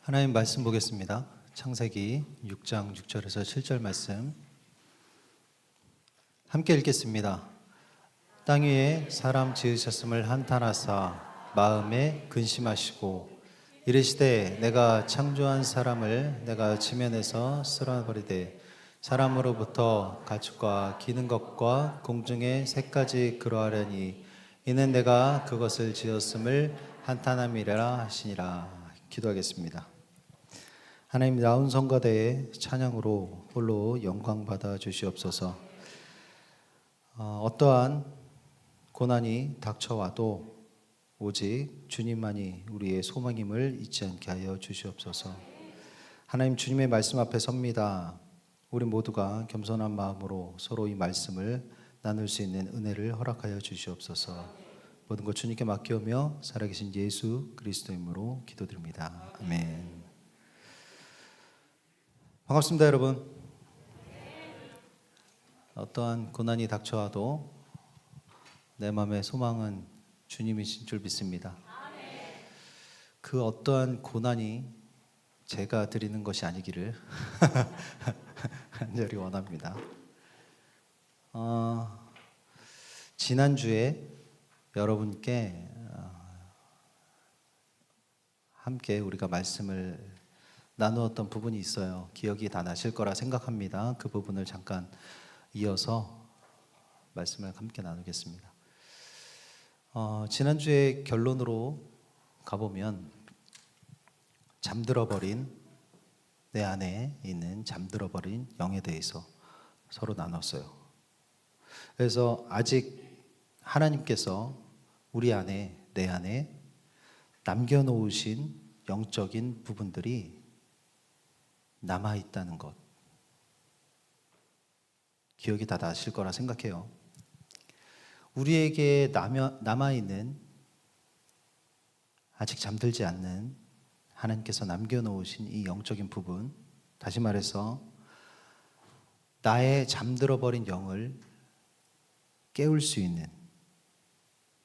하나님 말씀 보겠습니다. 창세기 6장 6절에서 7절 말씀 함께 읽겠습니다. 땅 위에 사람 지으셨음을 한탄하사 마음에 근심하시고 이르시되 내가 창조한 사람을 내가 지면에서 쓸어버리되 사람으로부터 가축과 기는 것과 공중의 새까지 그러하려니 이는 내가 그것을 지었음을 한탄함이라 하시니라. 기도하겠습니다. 하나님, 나온 성가대의 찬양으로 홀로 영광 받아 주시옵소서. 어떠한 고난이 닥쳐와도 오직 주님만이 우리의 소망임을 잊지 않게 하여 주시옵소서. 하나님, 주님의 말씀 앞에 섭니다. 우리 모두가 겸손한 마음으로 서로 이 말씀을 나눌 수 있는 은혜를 허락하여 주시옵소서. 모든 것 주님께 맡겨오며 살아계신 예수 그리스도 이름으로 기도드립니다. 아멘. 반갑습니다, 여러분. 어떠한 고난이 닥쳐와도 내 마음의 소망은 주님이신 줄 믿습니다. 그 어떠한 고난이 제가 드리는 것이 아니기를 간절히 원합니다. 지난주에 여러분께 함께 우리가 말씀을 나누었던 부분이 있어요. 기억이 다 나실 거라 생각합니다. 그 부분을 잠깐 이어서 말씀을 함께 나누겠습니다. 지난주에 결론으로 가보면 잠들어버린 내 안에 있는 잠들어버린 영에 대해서 서로 나눴어요. 그래서 아직 하나님께서 우리 안에, 내 안에 남겨놓으신 영적인 부분들이 남아있다는 것, 기억이 다 나실 거라 생각해요. 우리에게 남아있는 아직 잠들지 않는 하나님께서 남겨놓으신 이 영적인 부분, 다시 말해서 나의 잠들어버린 영을 깨울 수 있는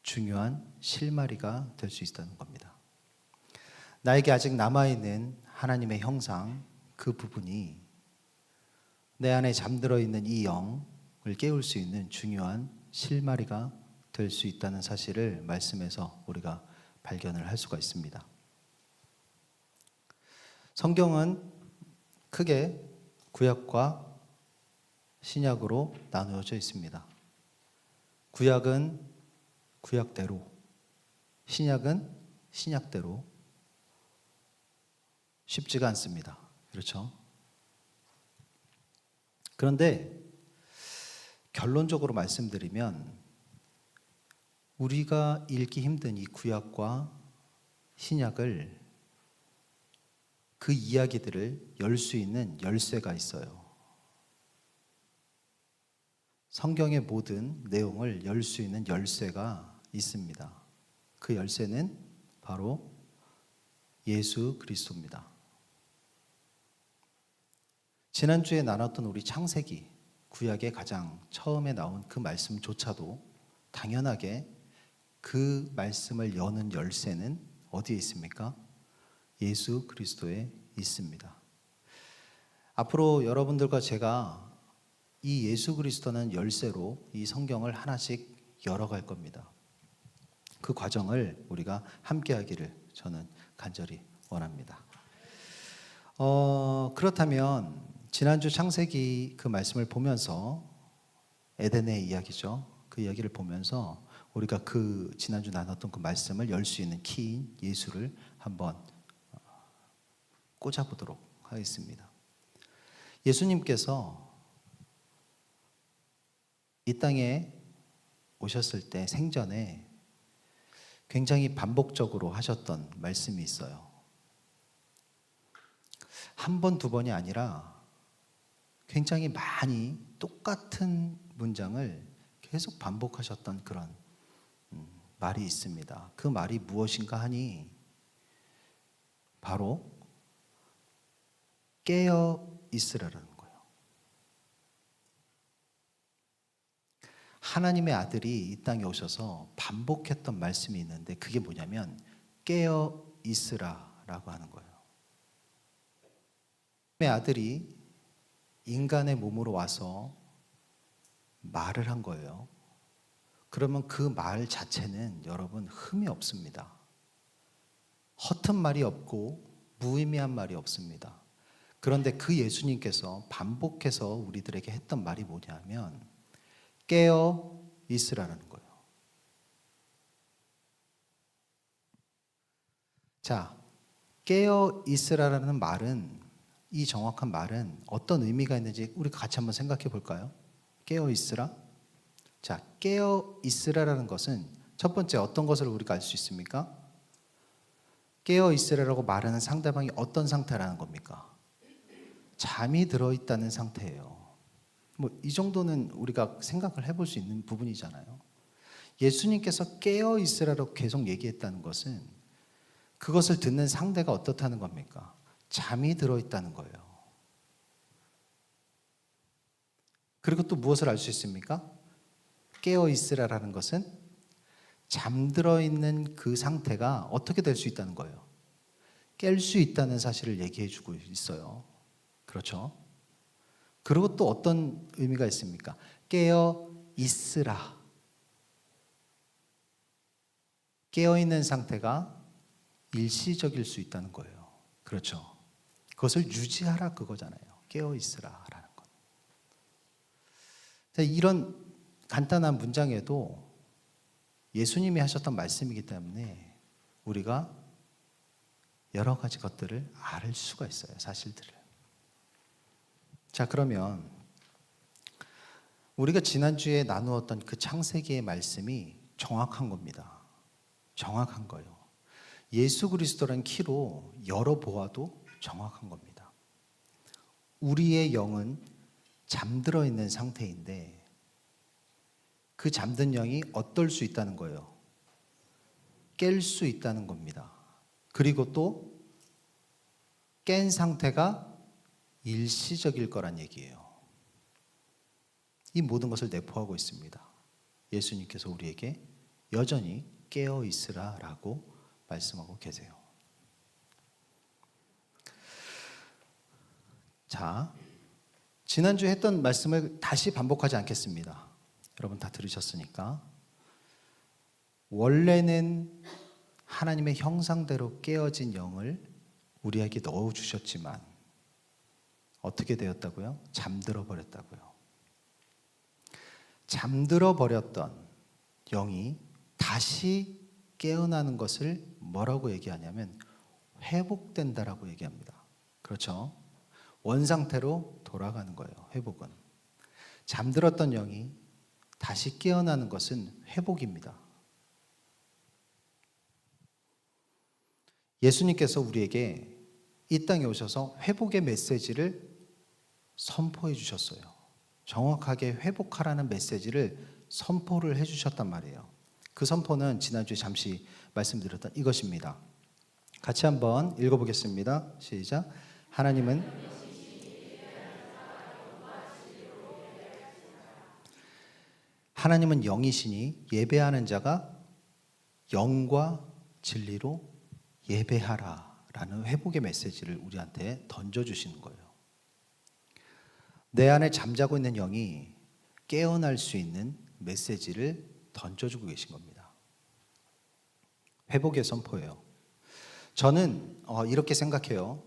중요한 실마리가 될 수 있다는 겁니다. 나에게 아직 남아있는 하나님의 형상, 그 부분이 내 안에 잠들어 있는 이 영을 깨울 수 있는 중요한 실마리가 될 수 있다는 사실을 말씀에서 우리가 발견을 할 수가 있습니다. 성경은 크게 구약과 신약으로 나누어져 있습니다. 구약은 구약대로, 신약은 신약대로. 쉽지가 않습니다. 그렇죠? 그런데 결론적으로 말씀드리면 우리가 읽기 힘든 이 구약과 신약을, 그 이야기들을 열 수 있는 열쇠가 있어요. 성경의 모든 내용을 열 수 있는 열쇠가 있습니다. 그 열쇠는 바로 예수 그리스도입니다. 지난주에 나눴던 우리 창세기, 구약의 가장 처음에 나온 그 말씀조차도 당연하게 그 말씀을 여는 열쇠는 어디에 있습니까? 예수 그리스도에 있습니다. 앞으로 여러분들과 제가 이 예수 그리스도는 열쇠로 이 성경을 하나씩 열어갈 겁니다. 그 과정을 우리가 함께 하기를 저는 간절히 원합니다. 그렇다면 지난주 창세기 그 말씀을 보면서, 에덴의 이야기죠. 그 이야기를 보면서 우리가 그 지난주 나눴던 그 말씀을 열 수 있는 키인 예수를 한번 꽂아보도록 하겠습니다. 예수님께서 이 땅에 오셨을 때 생전에 굉장히 반복적으로 하셨던 말씀이 있어요. 한 번, 두 번이 아니라 굉장히 많이 똑같은 문장을 계속 반복하셨던 그런 말이 있습니다. 그 말이 무엇인가 하니 바로 깨어 있으라는 거예요. 하나님의 아들이 이 땅에 오셔서 반복했던 말씀이 있는데 그게 뭐냐면 깨어 있으라라고 하는 거예요. 아들이 인간의 몸으로 와서 말을 한 거예요. 그러면 그 말 자체는 여러분 흠이 없습니다. 허튼 말이 없고 무의미한 말이 없습니다. 그런데 그 예수님께서 반복해서 우리들에게 했던 말이 뭐냐면 깨어 있으라는 거예요. 자, 깨어 있으라는 말은, 이 정확한 말은 어떤 의미가 있는지 우리가 같이 한번 생각해 볼까요? 깨어 있으라. 자, 깨어 있으라는 것은 첫 번째 어떤 것을 우리가 알 수 있습니까? 깨어 있으라고 말하는 상대방이 어떤 상태라는 겁니까? 잠이 들어 있다는 상태예요. 뭐 이 정도는 우리가 생각을 해볼 수 있는 부분이잖아요. 예수님께서 깨어 있으라고 계속 얘기했다는 것은 그것을 듣는 상대가 어떻다는 겁니까? 잠이 들어 있다는 거예요. 그리고 또 무엇을 알 수 있습니까? 깨어 있으라라는 것은 잠들어 있는 그 상태가 어떻게 될 수 있다는 거예요. 깰 수 있다는 사실을 얘기해 주고 있어요. 그렇죠? 그리고 또 어떤 의미가 있습니까? 깨어 있으라. 깨어 있는 상태가 일시적일 수 있다는 거예요. 그렇죠? 그것을 유지하라 그거잖아요. 깨어 있으라라는 것. 자, 이런 간단한 문장에도 예수님이 하셨던 말씀이기 때문에 우리가 여러 가지 것들을 알 수가 있어요. 사실들을. 자, 그러면 우리가 지난주에 나누었던 그 창세기의 말씀이 정확한 겁니다. 정확한 거예요. 예수 그리스도라는 키로 열어보아도 정확한 겁니다. 우리의 영은 잠들어 있는 상태인데 그 잠든 영이 어떨 수 있다는 거예요. 깰 수 있다는 겁니다. 그리고 또 깬 상태가 일시적일 거란 얘기예요. 이 모든 것을 내포하고 있습니다. 예수님께서 우리에게 여전히 깨어 있으라라고 말씀하고 계세요. 자, 지난주에 했던 말씀을 다시 반복하지 않겠습니다. 여러분 다 들으셨으니까. 원래는 하나님의 형상대로 깨어진 영을 우리에게 넣어주셨지만 어떻게 되었다고요? 잠들어 버렸다고요. 잠들어 버렸던 영이 다시 깨어나는 것을 뭐라고 얘기하냐면 회복된다라고 얘기합니다. 그렇죠? 원상태로 돌아가는 거예요. 회복은. 잠들었던 영이 다시 깨어나는 것은 회복입니다. 예수님께서 우리에게 이 땅에 오셔서 회복의 메시지를 선포해 주셨어요. 정확하게 회복하라는 메시지를 선포를 해 주셨단 말이에요. 그 선포는 지난주에 잠시 말씀드렸던 이것입니다. 같이 한번 읽어보겠습니다. 시작. 하나님은 영이시니 예배하는 자가 영과 진리로 예배하라라는 회복의 메시지를 우리한테 던져주시는 거예요. 내 안에 잠자고 있는 영이 깨어날 수 있는 메시지를 던져주고 계신 겁니다. 회복의 선포예요. 저는 이렇게 생각해요.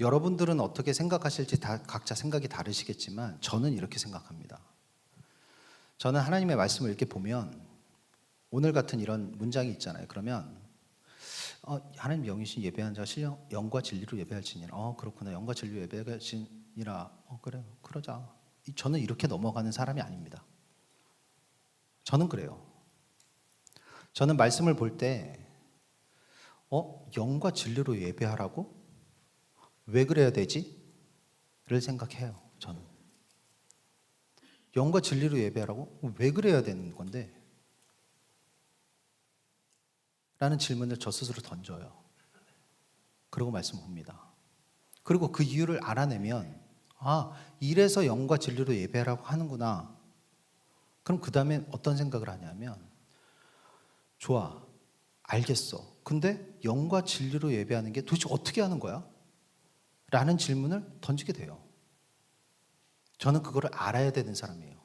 여러분들은 어떻게 생각하실지 다 각자 생각이 다르시겠지만 저는 이렇게 생각합니다. 저는 하나님의 말씀을 이렇게 보면 오늘 같은 이런 문장이 있잖아요. 그러면 하나님 영이신 예배하는 자가 영과 진리로 예배할지니라. 그렇구나. 영과 진리로 예배할지니라. 그래, 그러자. 저는 이렇게 넘어가는 사람이 아닙니다. 저는 그래요. 저는 말씀을 볼 때 영과 진리로 예배하라고? 왜 그래야 되지? 를 생각해요. 저는. 영과 진리로 예배하라고? 왜 그래야 되는 건데? 라는 질문을 저 스스로 던져요. 그러고 말씀 봅니다. 그리고 그 이유를 알아내면 이래서 영과 진리로 예배하라고 하는구나. 그럼 그 다음에 어떤 생각을 하냐면 좋아, 알겠어. 근데 영과 진리로 예배하는 게 도대체 어떻게 하는 거야? 라는 질문을 던지게 돼요. 저는 그거를 알아야 되는 사람이에요.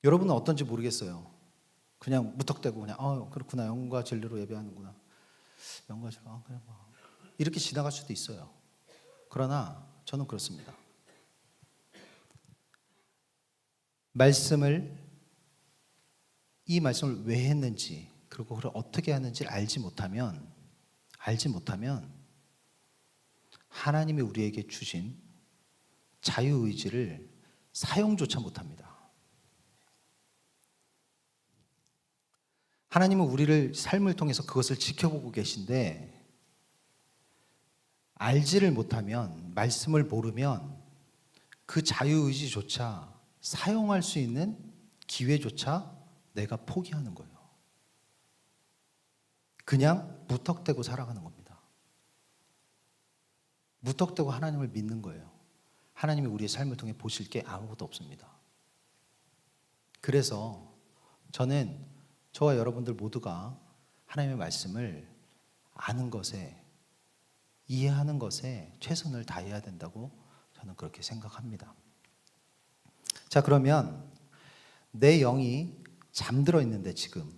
여러분은 어떤지 모르겠어요. 그냥 무턱대고 그냥 그렇구나, 영과 진리로 예배하는구나, 영과 진리, 그냥 뭐 이렇게 지나갈 수도 있어요. 그러나 저는 그렇습니다. 이 말씀을 왜 했는지, 그리고 그걸 어떻게 하는지를 알지 못하면 하나님이 우리에게 주신 자유의지를 사용조차 못합니다. 하나님은 우리를 삶을 통해서 그것을 지켜보고 계신데, 알지를 못하면, 말씀을 모르면 그 자유의지조차 사용할 수 있는 기회조차 내가 포기하는 거예요. 그냥 무턱대고 살아가는 겁니다. 무턱대고 하나님을 믿는 거예요. 하나님이 우리의 삶을 통해 보실 게 아무것도 없습니다. 그래서 저는 저와 여러분들 모두가 하나님의 말씀을 아는 것에, 이해하는 것에 최선을 다해야 된다고 저는 그렇게 생각합니다. 자, 그러면 내 영이 잠들어 있는데, 지금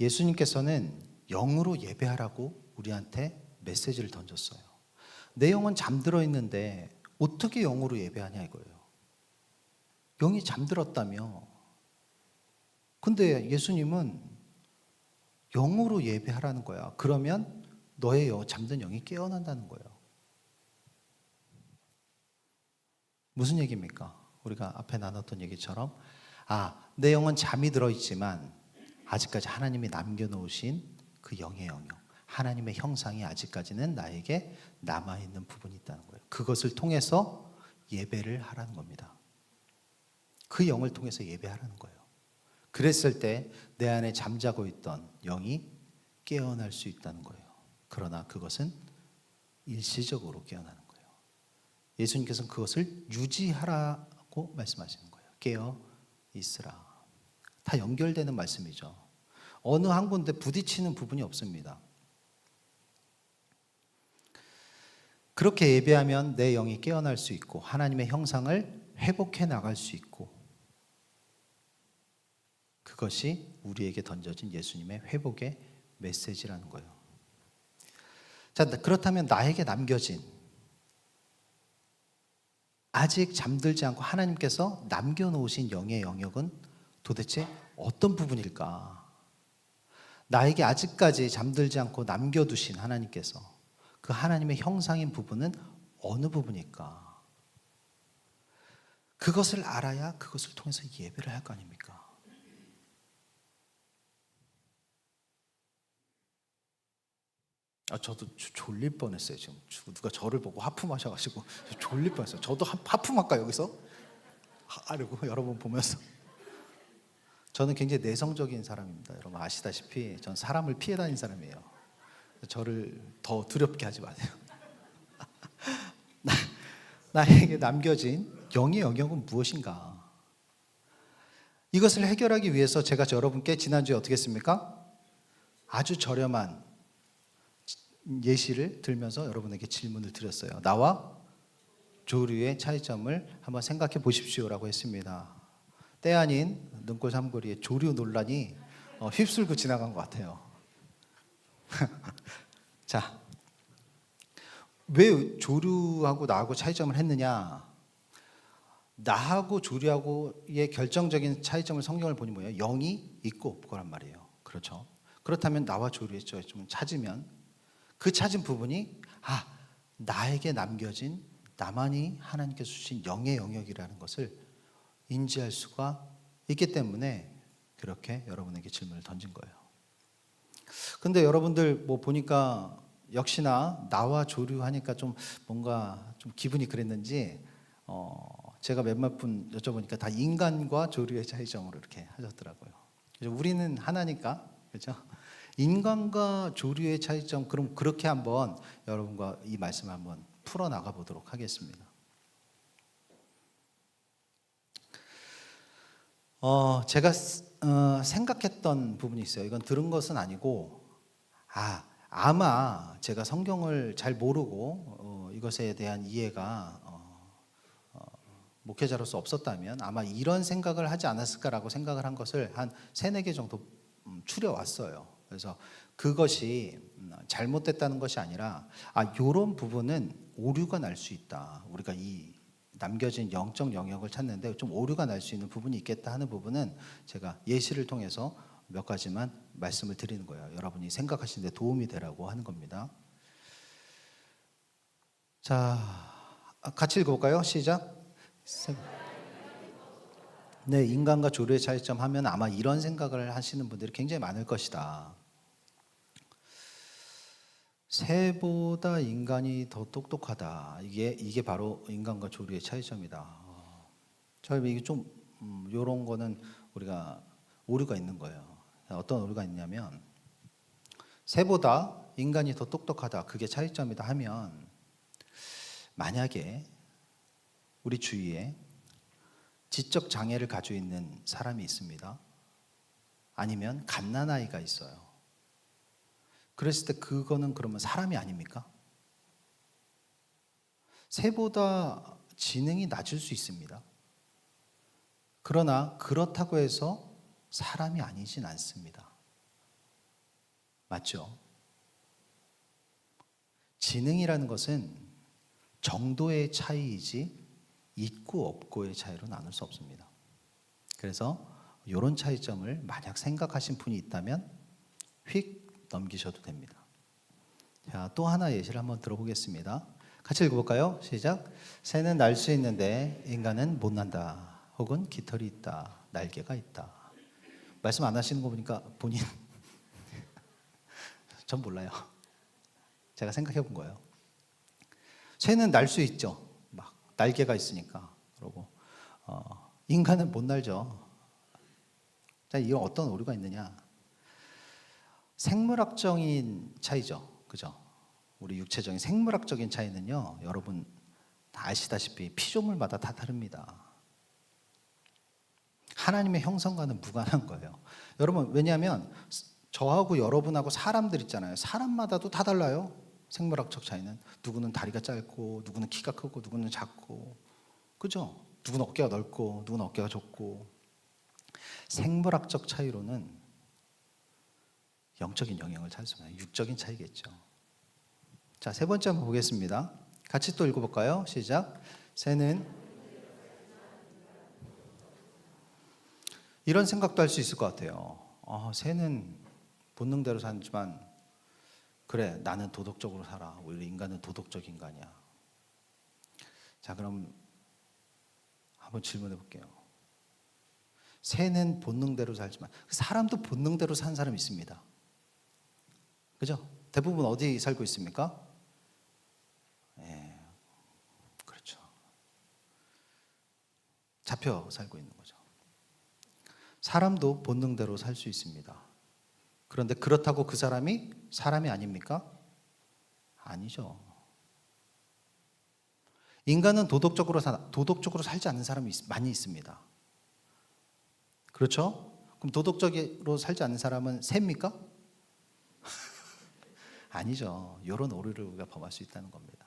예수님께서는 영으로 예배하라고 우리한테 메시지를 던졌어요. 내 영은 잠들어 있는데 어떻게 영으로 예배하냐 이거예요. 영이 잠들었다며. 근데 예수님은 영으로 예배하라는 거야. 그러면 너의 잠든 영이 깨어난다는 거예요. 무슨 얘기입니까? 우리가 앞에 나눴던 얘기처럼, 내 영은 잠이 들어있지만 아직까지 하나님이 남겨놓으신 그 영의 영역, 하나님의 형상이 아직까지는 나에게 남아있는 부분이 있다는 거예요. 그것을 통해서 예배를 하라는 겁니다. 그 영을 통해서 예배하라는 거예요. 그랬을 때 내 안에 잠자고 있던 영이 깨어날 수 있다는 거예요. 그러나 그것은 일시적으로 깨어나는 거예요. 예수님께서는 그것을 유지하라고 말씀하시는 거예요. 깨어 있으라. 다 연결되는 말씀이죠. 어느 한 군데 부딪히는 부분이 없습니다. 그렇게 예배하면 내 영이 깨어날 수 있고 하나님의 형상을 회복해 나갈 수 있고, 그것이 우리에게 던져진 예수님의 회복의 메시지라는 거예요. 자, 그렇다면 나에게 남겨진, 아직 잠들지 않고 하나님께서 남겨놓으신 영의 영역은 도대체 어떤 부분일까? 나에게 아직까지 잠들지 않고 남겨두신 하나님께서 그 하나님의 형상인 부분은 어느 부분일까? 그것을 알아야 그것을 통해서 예배를 할 거 아닙니까? 저도 졸릴 뻔했어요. 지금 누가 저를 보고 하품하셔가지고 졸릴 뻔했어요. 저도 하품할까 여기서? 이러고 여러분 보면서. 저는 굉장히 내성적인 사람입니다. 여러분 아시다시피 전 사람을 피해 다니는 사람이에요. 저를 더 두렵게 하지 마세요. 나에게 남겨진 영의 영역은 무엇인가? 이것을 해결하기 위해서 제가 여러분께 지난주에 어떻게 했습니까? 아주 저렴한 예시를 들면서 여러분에게 질문을 드렸어요. 나와 조류의 차이점을 한번 생각해 보십시오라고 했습니다. 때 아닌 능골 삼거리의 조류 논란이 휩쓸고 지나간 것 같아요. 자, 왜 조류하고 나하고 차이점을 했느냐? 나하고 조류하고의 결정적인 차이점을 성경을 보니 뭐예요? 영이 있고 없고란 말이에요. 그렇죠? 그렇다면 나와 조류의 차이점을 찾으면 그 찾은 부분이 나에게 남겨진, 나만이 하나님께서 주신 영의 영역이라는 것을 인지할 수가 있기 때문에 그렇게 여러분에게 질문을 던진 거예요. 근데 여러분들 보니까 역시나 나와 조류하니까 좀 뭔가 좀 기분이 그랬는지 제가 몇몇 분 여쭤보니까 다 인간과 조류의 차이점으로 이렇게 하셨더라고요. 우리는 하나니까, 그렇죠? 인간과 조류의 차이점, 그럼 그렇게 한번 여러분과 이 말씀을 한번 풀어나가 보도록 하겠습니다. 제가 생각했던 부분이 있어요. 이건 들은 것은 아니고 아마 제가 성경을 잘 모르고 이것에 대한 이해가 목회자로서 없었다면 아마 이런 생각을 하지 않았을까라고 생각을 한 것을 한 3-4개 정도 추려왔어요. 그래서 그것이 잘못됐다는 것이 아니라 이런 부분은 오류가 날 수 있다. 우리가 이 남겨진 영적 영역을 찾는데 좀 오류가 날 수 있는 부분이 있겠다 하는 부분은 제가 예시를 통해서 몇 가지만 말씀을 드리는 거예요. 여러분이 생각하시는 데 도움이 되라고 하는 겁니다. 자, 같이 읽어볼까요? 시작. 네, 인간과 조류의 차이점 하면 아마 이런 생각을 하시는 분들이 굉장히 많을 것이다. 새보다 인간이 더 똑똑하다. 이게 바로 인간과 조류의 차이점이다. 저희 이게 좀 이런 거는 우리가 오류가 있는 거예요. 어떤 오류가 있냐면 새보다 인간이 더 똑똑하다. 그게 차이점이다 하면 만약에 우리 주위에 지적 장애를 가지고 있는 사람이 있습니다. 아니면 갓난아이가 있어요. 그랬을 때 그거는 그러면 사람이 아닙니까? 새보다 지능이 낮을 수 있습니다. 그러나 그렇다고 해서 사람이 아니진 않습니다. 맞죠? 지능이라는 것은 정도의 차이이지 있고 없고의 차이로 나눌 수 없습니다. 그래서 이런 차이점을 만약 생각하신 분이 있다면 휙 넘기셔도 됩니다. 자, 또 하나 예시를 한번 들어보겠습니다. 같이 읽어볼까요? 시작. 새는 날 수 있는데 인간은 못 난다. 혹은 깃털이 있다. 날개가 있다. 말씀 안 하시는 거 보니까 본인 전 몰라요. 제가 생각해 본 거예요. 새는 날 수 있죠. 막 날개가 있으니까. 그러고 인간은 못 날죠. 자, 이건 어떤 오류가 있느냐? 생물학적인 차이죠. 그죠? 우리 육체적인 생물학적인 차이는요, 여러분 다 아시다시피 피조물마다 다 다릅니다. 하나님의 형성과는 무관한 거예요. 여러분, 왜냐하면 저하고 여러분하고 사람들 있잖아요. 사람마다도 다 달라요. 생물학적 차이는. 누구는 다리가 짧고, 누구는 키가 크고, 누구는 작고, 그죠? 누구는 어깨가 넓고, 누구는 어깨가 좁고. 생물학적 차이로는 영적인 영향을 찾을 수 없어요. 육적인 차이겠죠. 자, 3번째 한번 보겠습니다. 같이 또 읽어볼까요? 시작. 새는 이런 생각도 할 수 있을 것 같아요. 새는 본능대로 살지만 그래, 나는 도덕적으로 살아. 오히려 인간은 도덕적 인간이야. 자, 그럼 한번 질문해 볼게요. 새는 본능대로 살지만 사람도 본능대로 사는 사람이 있습니다. 그죠? 대부분 어디 살고 있습니까? 그렇죠. 잡혀 살고 있는 거죠. 사람도 본능대로 살 수 있습니다. 그런데 그렇다고 그 사람이 사람이 아닙니까? 아니죠. 인간은 도덕적으로 살지 않는 사람이 많이 있습니다. 그렇죠? 그럼 도덕적으로 살지 않는 사람은 새입니까? 아니죠. 이런 오류를 우리가 범할 수 있다는 겁니다.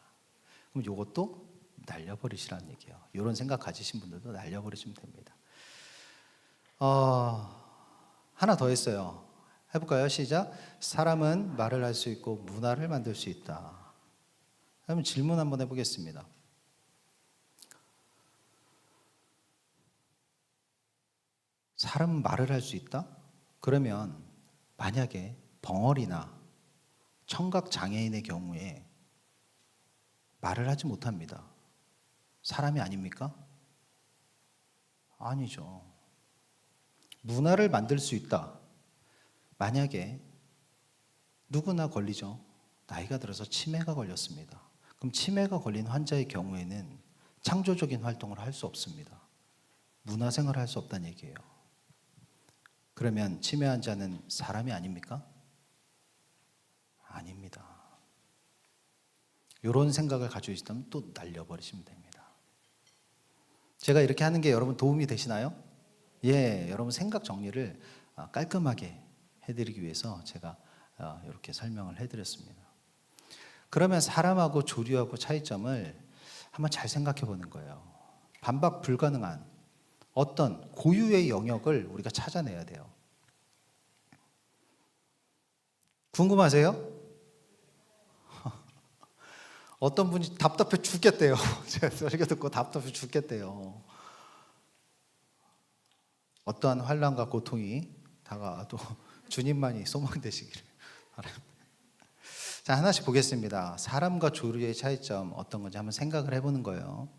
그럼 이것도 날려버리시라는 얘기예요. 이런 생각 가지신 분들도 날려버리시면 됩니다. 하나 더 했어요. 해볼까요? 시작. 사람은 말을 할 수 있고 문화를 만들 수 있다. 그러면 질문 한번 해보겠습니다. 사람은 말을 할 수 있다? 그러면 만약에 벙어리나 청각 장애인의 경우에 말을 하지 못합니다. 사람이 아닙니까? 아니죠. 문화를 만들 수 있다. 만약에 누구나 걸리죠. 나이가 들어서 치매가 걸렸습니다. 그럼 치매가 걸린 환자의 경우에는 창조적인 활동을 할 수 없습니다. 문화생활을 할 수 없다는 얘기예요. 그러면 치매 환자는 사람이 아닙니까? 아닙니다. 이런 생각을 가지고 있다면 또 날려버리시면 됩니다. 제가 이렇게 하는 게 여러분 도움이 되시나요? 예, 여러분 생각 정리를 깔끔하게 해드리기 위해서 제가 이렇게 설명을 해드렸습니다. 그러면 사람하고 조류하고 차이점을 한번 잘 생각해 보는 거예요. 반박 불가능한 어떤 고유의 영역을 우리가 찾아내야 돼요. 궁금하세요? 어떤 분이 답답해 죽겠대요. 제가 설교 듣고 답답해 죽겠대요. 어떠한 환난과 고통이 다가와도 주님만이 소망되시기를 바랍니다. 자, 하나씩 보겠습니다. 사람과 조류의 차이점 어떤 건지 한번 생각을 해보는 거예요.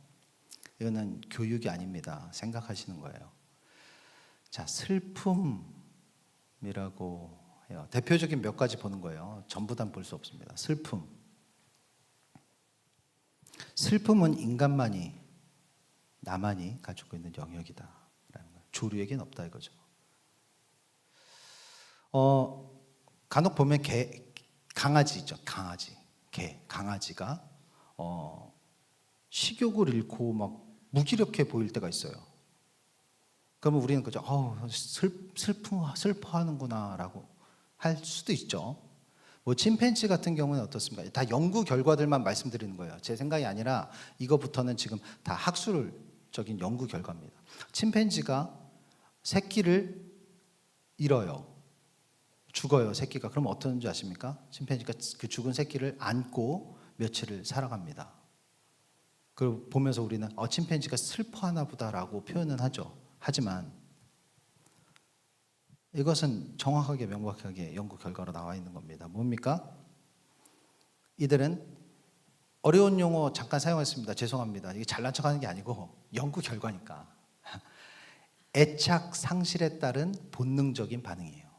이거는 교육이 아닙니다. 생각하시는 거예요. 자, 슬픔이라고 해요. 대표적인 몇 가지 보는 거예요. 전부 다 볼 수 없습니다. 슬픔은 인간만이, 나만이 가지고 있는 영역이다. 조류에겐 없다 이거죠. 간혹 보면 강아지 있죠. 강아지가 식욕을 잃고 막 무기력해 보일 때가 있어요. 그러면 우리는 그죠. 슬퍼하는구나라고 할 수도 있죠. 뭐 침팬지 같은 경우는 어떻습니까? 다 연구 결과들만 말씀드리는 거예요. 제 생각이 아니라 이거부터는 지금 다 학술적인 연구 결과입니다. 침팬지가 새끼를 잃어요. 죽어요, 새끼가. 그럼 어떤 줄 아십니까? 침팬지가 그 죽은 새끼를 안고 며칠을 살아갑니다. 그걸 보면서 우리는 침팬지가 슬퍼하나 보다라고 표현은 하죠. 하지만 이것은 정확하게 명확하게 연구 결과로 나와 있는 겁니다. 뭡니까? 이들은 어려운 용어 잠깐 사용했습니다. 죄송합니다. 이게 잘난 척하는 게 아니고 연구 결과니까. 애착 상실에 따른 본능적인 반응이에요.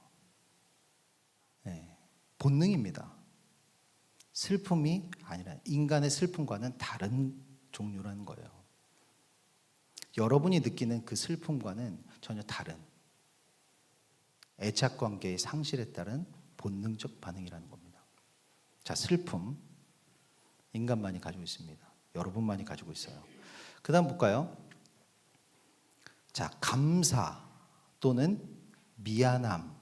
네, 본능입니다. 슬픔이 아니라 인간의 슬픔과는 다른 종류라는 거예요. 여러분이 느끼는 그 슬픔과는 전혀 다른 애착관계의 상실에 따른 본능적 반응이라는 겁니다. 자, 슬픔 인간만이 가지고 있습니다. 여러분만이 가지고 있어요. 그 다음 볼까요? 자, 감사 또는 미안함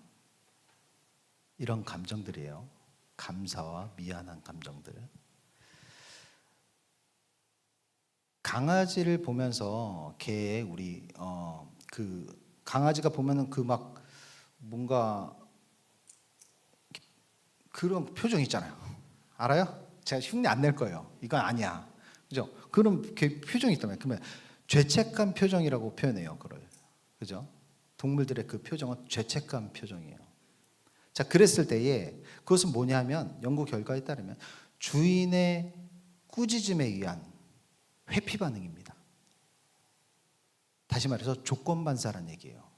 이런 감정들이에요. 감사와 미안한 감정들. 강아지를 보면서 개의 우리 그 강아지가 보면은 그 막 뭔가 그런 표정 있잖아요. 알아요? 제가 흉내 안 낼 거예요. 이건 아니야. 그죠? 그런 표정이 있다면 그러면 죄책감 표정이라고 표현해요. 그걸. 그죠? 동물들의 그 표정은 죄책감 표정이에요. 자, 그랬을 때에 그것은 뭐냐면 연구 결과에 따르면 주인의 꾸짖음에 의한 회피 반응입니다. 다시 말해서 조건 반사라는 얘기예요.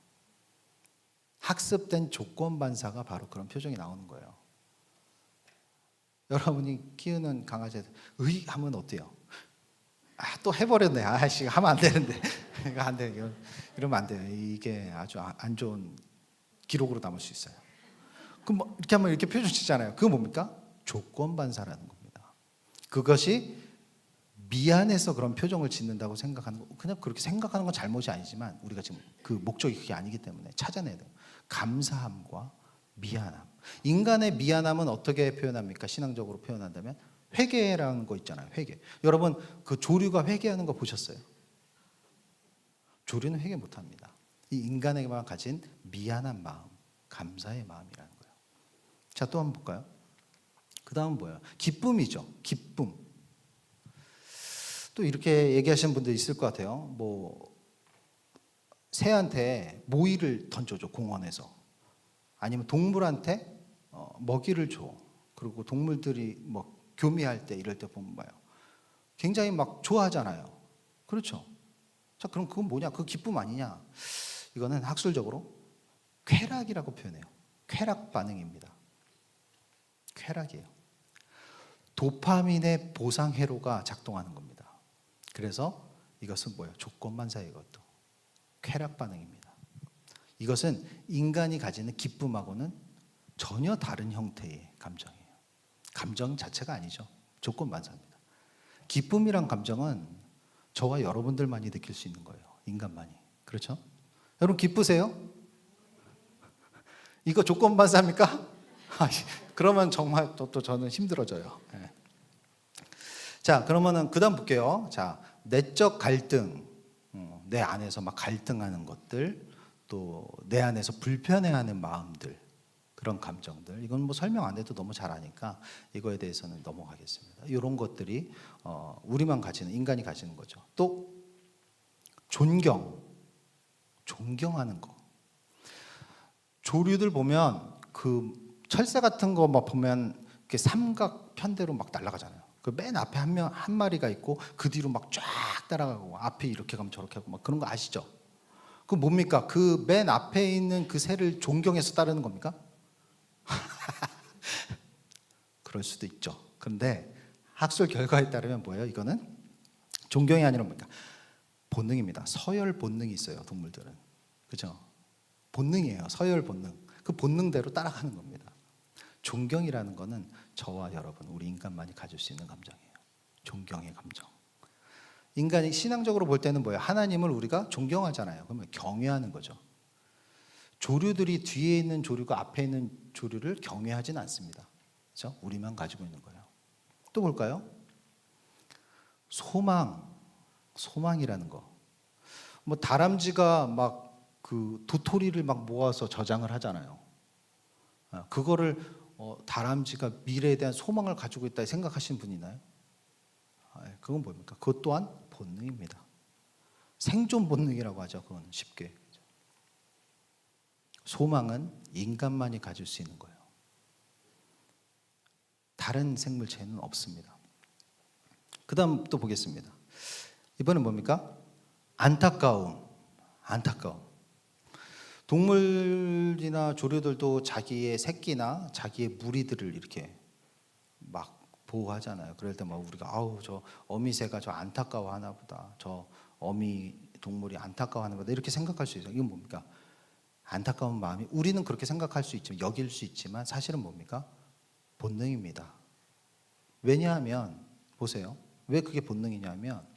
학습된 조건 반사가 바로 그런 표정이 나오는 거예요. 여러분이 키우는 강아지한테 으이 하면 어때요? 또 해버렸네. 아씨 하면 안 되는데 이거 안 돼. 이러면 안 돼요. 이게 아주 안 좋은 기록으로 남을 수 있어요. 그럼 뭐 이렇게 하면 이렇게 표정 짓잖아요. 그거 뭡니까? 조건 반사라는 겁니다. 그것이 미안해서 그런 표정을 짓는다고 생각하는 거, 그냥 그렇게 생각하는 건 잘못이 아니지만 우리가 지금 그 목적이 그게 아니기 때문에 찾아내야 돼요. 감사함과 미안함. 인간의 미안함은 어떻게 표현합니까? 신앙적으로 표현한다면 회개라는 거 있잖아요. 회개. 여러분 그 조류가 회개하는 거 보셨어요? 조류는 회개 못합니다. 이 인간에게만 가진 미안한 마음, 감사의 마음이라는 거예요. 자, 또 한번 볼까요? 그 다음은 뭐예요? 기쁨이죠. 기쁨. 또 이렇게 얘기하시는 분들 있을 것 같아요. 뭐 새한테 모이를 던져줘, 공원에서. 아니면 동물한테 먹이를 줘. 그리고 동물들이 뭐 교미할 때 이럴 때 보면 봐요. 굉장히 막 좋아하잖아요. 그렇죠? 자, 그럼 그건 뭐냐? 그 기쁨 아니냐? 이거는 학술적으로 쾌락이라고 표현해요. 쾌락 반응입니다. 쾌락이에요. 도파민의 보상 회로가 작동하는 겁니다. 그래서 이것은 뭐예요? 조건 반사예요. 이것도 쾌락 반응입니다. 이것은 인간이 가지는 기쁨하고는 전혀 다른 형태의 감정이에요. 감정 자체가 아니죠. 조건 반사입니다. 기쁨이란 감정은 저와 여러분들만이 느낄 수 있는 거예요. 인간만이. 그렇죠? 여러분 기쁘세요? 이거 조건 반사입니까? 그러면 정말 또 저는 힘들어져요. 예. 자, 그러면은 그다음 볼게요. 자, 내적 갈등, 내 안에서 막 갈등하는 것들, 또 내 안에서 불편해하는 마음들, 그런 감정들. 이건 뭐 설명 안 해도 너무 잘 아니까 이거에 대해서는 넘어가겠습니다. 이런 것들이 우리만 가지는, 인간이 가지는 거죠. 또 존경하는 거. 조류들 보면 그 철새 같은 거 막 보면 이렇게 삼각 편대로 막 날아가잖아요. 그 맨 앞에 한 마리가 있고 그 뒤로 막 쫙 따라가고 앞에 이렇게 가면 저렇게 하고 막 그런 거 아시죠? 그 뭡니까? 그 맨 앞에 있는 그 새를 존경해서 따르는 겁니까? 그럴 수도 있죠. 그런데 학술 결과에 따르면 뭐예요? 이거는 존경이 아니라 뭡니까? 본능입니다. 서열 본능이 있어요, 동물들은. 그죠? 본능이에요. 서열 본능. 그 본능대로 따라가는 겁니다. 존경이라는 거는 저와 여러분, 우리 인간만이 가질 수 있는 감정이에요. 존경의 감정. 인간이 신앙적으로 볼 때는 뭐예요? 하나님을 우리가 존경하잖아요. 그러면 경외하는 거죠. 조류들이 뒤에 있는 조류가 앞에 있는 조류를 경외하진 않습니다. 그렇죠? 우리만 가지고 있는 거예요. 또 볼까요? 소망이라는 거. 뭐 다람쥐가 막 그 도토리를 막 모아서 저장을 하잖아요. 그거를 다람쥐가 미래에 대한 소망을 가지고 있다 생각하시는 분 있나요? 그건 뭡니까? 그것 또한 본능입니다. 생존 본능이라고 하죠. 그건 쉽게. 소망은 인간만이 가질 수 있는 거예요. 다른 생물체는 없습니다. 그 다음 또 보겠습니다. 이번엔 뭡니까? 안타까움. 동물이나 조류들도 자기의 새끼나 자기의 무리들을 이렇게 막 보호하잖아요. 그럴 때 막 우리가 아우 저 어미새가 저 안타까워하나 보다. 저 어미 동물이 안타까워하는 거다. 이렇게 생각할 수 있어요. 이건 뭡니까? 안타까운 마음이 우리는 그렇게 생각할 수 있지만 여길 수 있지만 사실은 뭡니까? 본능입니다. 왜냐하면 보세요. 왜 그게 본능이냐면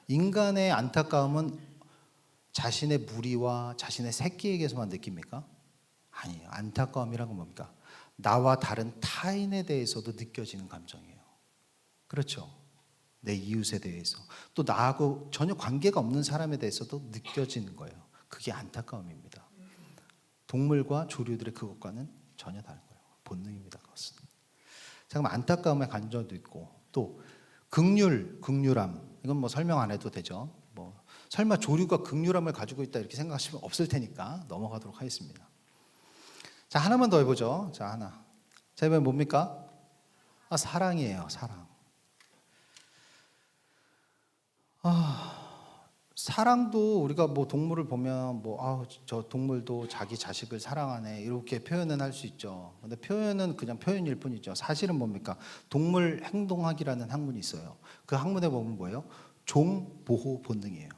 인간의 안타까움은 자신의 무리와 자신의 새끼에게서만 느낍니까? 아니에요. 안타까움이란 건 뭡니까? 나와 다른 타인에 대해서도 느껴지는 감정이에요. 그렇죠? 내 이웃에 대해서 또 나하고 전혀 관계가 없는 사람에 대해서도 느껴지는 거예요. 그게 안타까움입니다. 동물과 조류들의 그것과는 전혀 다른 거예요. 본능입니다. 그것은. 자, 그럼 안타까움의 감정도 있고 또 극률함. 이건 뭐 설명 안 해도 되죠. 뭐 설마 조류가 극률함을 가지고 있다 이렇게 생각하시면 없을 테니까 넘어가도록 하겠습니다. 자, 하나만 더 해보죠. 자, 하나. 자, 이번엔 뭡니까? 사랑이에요. 사랑. 사랑도 우리가 뭐 동물을 보면 저 동물도 자기 자식을 사랑하네 이렇게 표현은 할 수 있죠. 근데 표현은 그냥 표현일 뿐이죠. 사실은 뭡니까? 동물 행동학이라는 학문이 있어요. 그 학문에 보면 뭐예요? 종 보호 본능이에요.